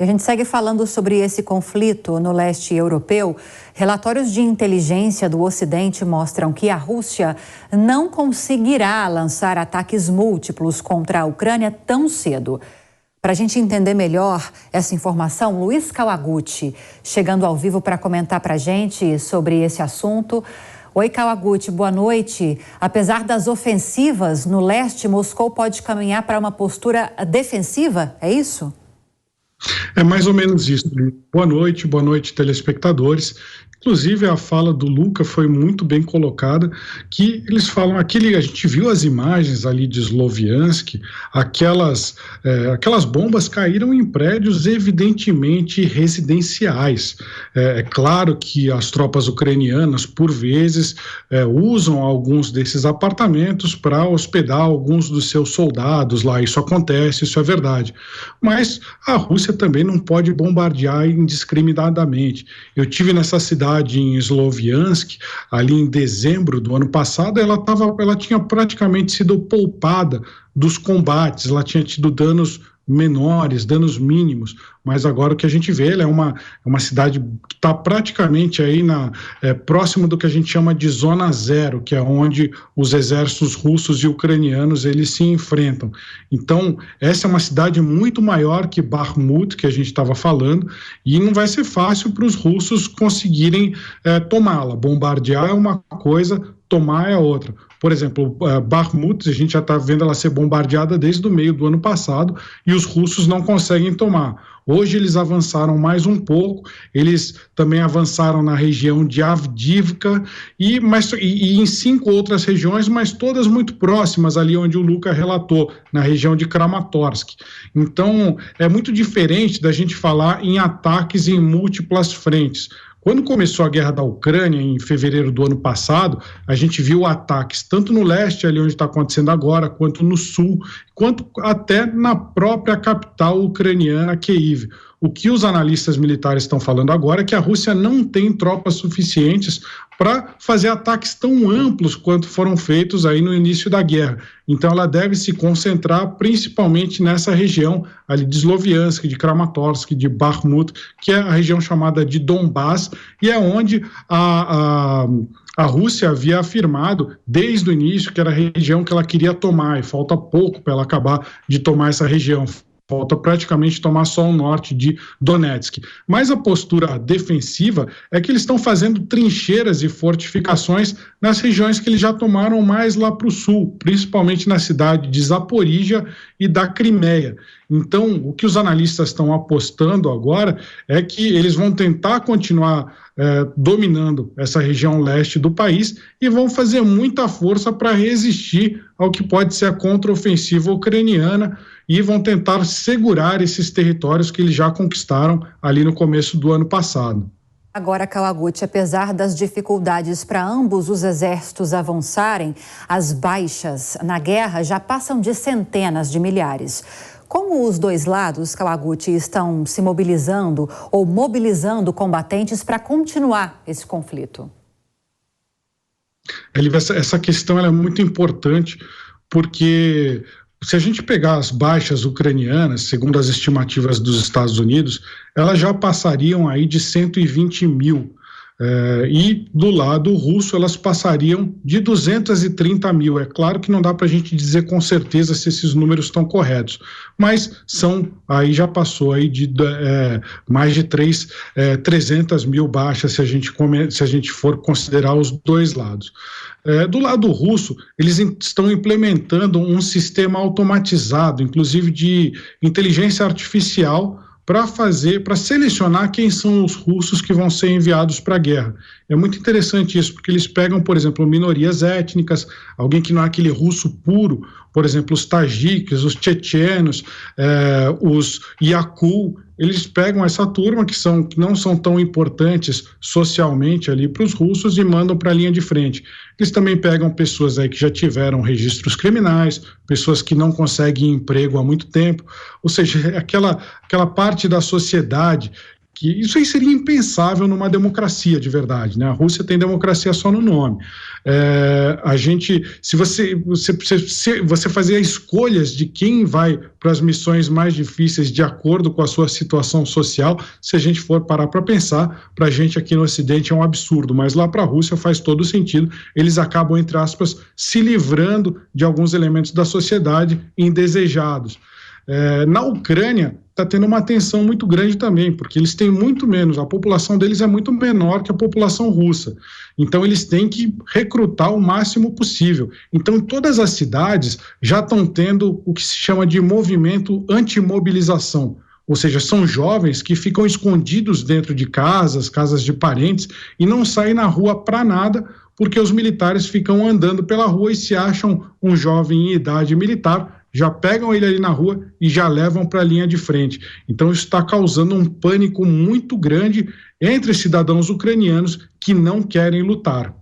E a gente segue falando sobre esse conflito no leste europeu. Relatórios de inteligência do Ocidente mostram que a Rússia não conseguirá lançar ataques múltiplos contra a Ucrânia tão cedo. Para a gente entender melhor essa informação, Luiz Kawaguchi, chegando ao vivo para comentar para a gente sobre esse assunto. Oi, Kawaguchi, boa noite. Apesar das ofensivas no leste, Moscou pode caminhar para uma postura defensiva, é isso? É mais ou menos isso. Boa noite, telespectadores. Inclusive, a fala do Luca foi muito bem colocada, que eles falam, a gente viu as imagens ali de Sloviansk, aquelas bombas caíram em prédios evidentemente residenciais. É claro que as tropas ucranianas, por vezes, usam alguns desses apartamentos para hospedar alguns dos seus soldados lá, isso acontece, isso é verdade. Mas a Rússia também não pode bombardear indiscriminadamente. Eu tive nessa cidade em Sloviansk, ali em dezembro do ano passado, ela tinha praticamente sido poupada dos combates, ela tinha tido danos menores, danos mínimos, mas agora o que a gente vê é uma cidade que está praticamente aí próximo do que a gente chama de zona zero, que é onde os exércitos russos e ucranianos eles se enfrentam. Então, essa é uma cidade muito maior que Bakhmut, que a gente estava falando, e não vai ser fácil para os russos conseguirem tomá-la. Bombardear é uma coisa, tomar é outra. Por exemplo, Bakhmut, a gente já está vendo ela ser bombardeada desde o meio do ano passado e os russos não conseguem tomar. Hoje eles avançaram mais um pouco, eles também avançaram na região de Avdiivka e em 5 outras regiões, mas todas muito próximas ali onde o Luca relatou, na região de Kramatorsk. Então, é muito diferente da gente falar em ataques em múltiplas frentes. Quando começou a guerra da Ucrânia, em fevereiro do ano passado, a gente viu ataques tanto no leste, ali onde está acontecendo agora, quanto no sul, quanto até na própria capital ucraniana, Kyiv. O que os analistas militares estão falando agora é que a Rússia não tem tropas suficientes para fazer ataques tão amplos quanto foram feitos aí no início da guerra. Então ela deve se concentrar principalmente nessa região ali de Sloviansk, de Kramatorsk, de Bakhmut, que é a região chamada de Donbás, e é onde a Rússia havia afirmado desde o início que era a região que ela queria tomar, e falta pouco para ela acabar de tomar essa região. Falta praticamente tomar só o norte de Donetsk. Mas a postura defensiva é que eles estão fazendo trincheiras e fortificações nas regiões que eles já tomaram mais lá para o sul, principalmente na cidade de Zaporíjia e da Crimeia. Então, o que os analistas estão apostando agora é que eles vão tentar continuar dominando essa região leste do país e vão fazer muita força para resistir ao que pode ser a contraofensiva ucraniana e vão tentar segurar esses territórios que eles já conquistaram ali no começo do ano passado. Agora, Kawaguchi, apesar das dificuldades para ambos os exércitos avançarem, as baixas na guerra já passam de centenas de milhares. Como os dois lados, Kawaguchi, estão se mobilizando ou mobilizando combatentes para continuar esse conflito? Essa questão ela é muito importante porque se a gente pegar as baixas ucranianas, segundo as estimativas dos Estados Unidos, elas já passariam aí de 120 mil. E do lado russo elas passariam de 230 mil. É claro que não dá para a gente dizer com certeza se esses números estão corretos, mas aí já passou aí de mais de 300 mil baixas se a gente for considerar os dois lados. Do lado russo, eles estão implementando um sistema automatizado, inclusive de inteligência artificial, para selecionar quem são os russos que vão ser enviados para a guerra. É muito interessante isso, porque eles pegam, por exemplo, minorias étnicas, alguém que não é aquele russo puro, por exemplo, os tajiques, os tchetchenos, os Yakul, eles pegam essa turma que não são tão importantes socialmente ali para os russos e mandam para a linha de frente. Eles também pegam pessoas aí que já tiveram registros criminais, pessoas que não conseguem emprego há muito tempo, ou seja, aquela parte da sociedade que isso aí seria impensável numa democracia de verdade, né? A Rússia tem democracia só no nome. Se você fazer escolhas de quem vai para as missões mais difíceis de acordo com a sua situação social, se a gente for parar para pensar, para a gente aqui no Ocidente é um absurdo, mas lá para a Rússia faz todo sentido. Eles acabam, entre aspas, se livrando de alguns elementos da sociedade indesejados. Na Ucrânia está tendo uma tensão muito grande também, porque eles têm muito menos, a população deles é muito menor que a população russa, então eles têm que recrutar o máximo possível. Então todas as cidades já estão tendo o que se chama de movimento antimobilização, ou seja, são jovens que ficam escondidos dentro de casas de parentes e não saem na rua para nada, porque os militares ficam andando pela rua e se acham um jovem em idade militar, já pegam ele ali na rua e já levam para a linha de frente. Então isso está causando um pânico muito grande entre cidadãos ucranianos que não querem lutar.